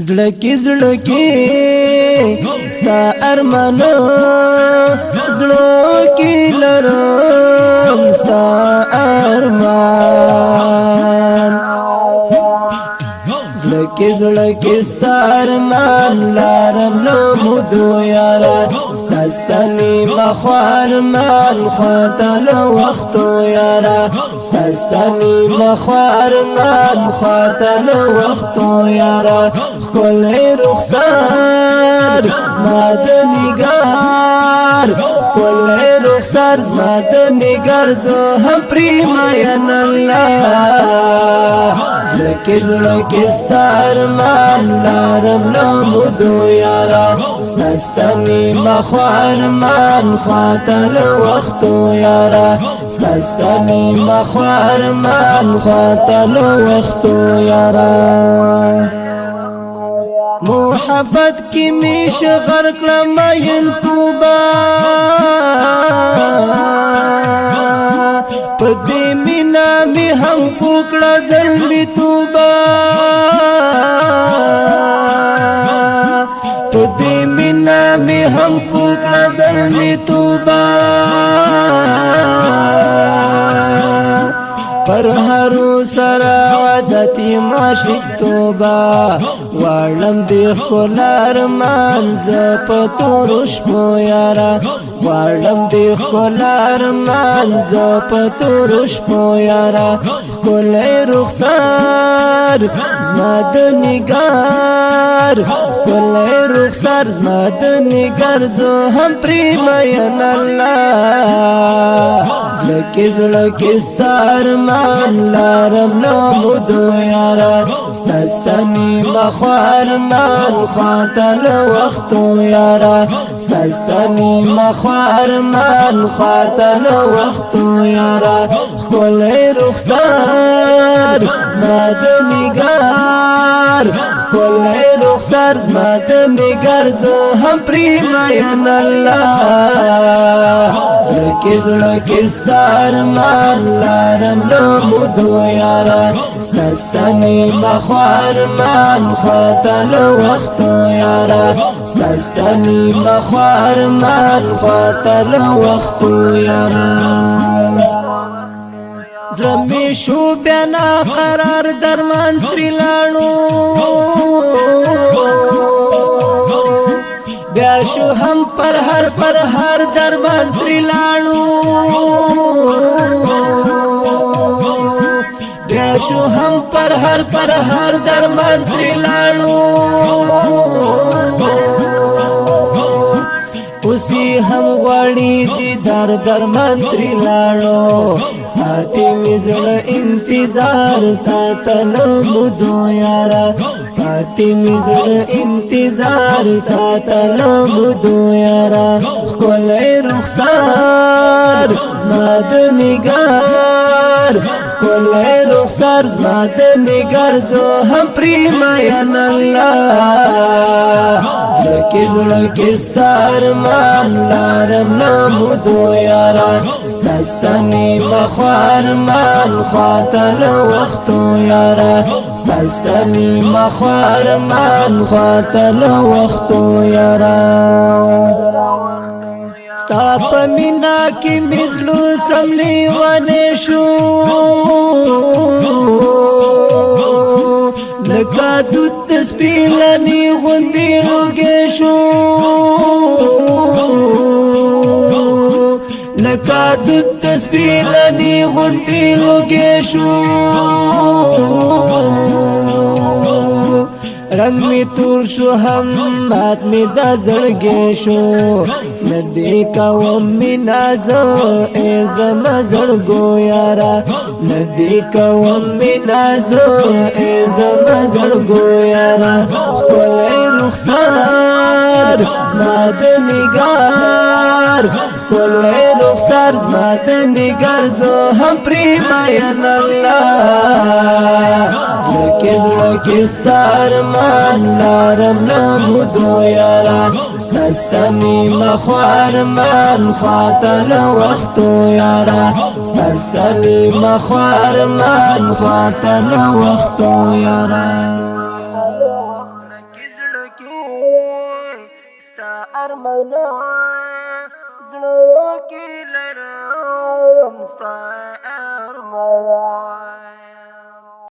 زړه کې ستا ارمانو زړه کې لرم ستا ارمان زړه کې ستا ارمان لارم نو مودو یارا ستاسنی مخوار مان خاطل وختو یارا ستاسنی مخوار مان خاطل وختو یارا کل رخسار زماد نگار کل رخسار زماد نگار زو هم پریماین اللہ زړه کې ستا ارمان لارم نو مودو یارا ستاسنی مخوار مان خاطل وختو یارا ستاسنی مخوار مان خاطل وختو یارا محبت کی میش غرق لمین توبا پدی مینا می هم کوکڑا ظلمی توبا پدی مینا می هم کوکڑا ظلمی توبا پر هرو سرا وجتی ماشق توبا وارلم دی خلار منز پتورش پو یارا وارلم دی خلار منز پتورش پو یارا کلی رخسار زماد نگار کلی رخسار زماد نگار زو هم پریماین اللہ زړه کې ستا ارمان لارم نو مودو یارا ستاسنی مخوار مان خاطل وختو یارا ستاسنی مخوار مان خاطل وختو یارا کل رخسار زماد نگار کل رخسار زماد نگار زو هم پریماین اللہ زړه کې ستا ارمان لارم نو مودو یارا ستاسنی مخوار مان خاطل وختو یارا ستاسنی مخوار مان خاطل وختو یارا زړه می شو بنا قرار درمان سری لاړو بیا شو هم پر هر درمان سری لاړو بیا شو هم پر هر درمان سری لاړو اسی هم غواړي دیدار درمان سری لاړو پاتې مې زړه انتظار تا تل مودو یارا پاتې مې زړه انتظار تا تل مودو یارا کلی رخسار زماد نگار کلی رخسار زماد نگار زو هم پریماین اللہ زړه کې ستا ارمان لارم نو مودو یارا ستاسنی مخوار مان خاطل وختو یارا ستاسنی مخوار مان خاطل وختو یارا ستا په مینا کې مزلو سملی ونه شو لکه دود سپیلنی غوندی روږې شو لکه دود سپیلنی غوندی روږې شو رنگ می تور شو هم بات می دا زړګې شو ندی کوم می نازو ای زما زړګو یارا ندی کوم می نازو ای زما زړګو یارا کلی رخسار زماد نگار کلی رخسار زماد نگار زو هم پریماین اللہ زړه کې ستا ارمان لارم نو مودو یارا ستاسنی مخوار مان خاطل وختو یارا ستاسنی مخوار مان خاطل وختو یارا ستا ارمانه زړه کې لرم ستا ارمان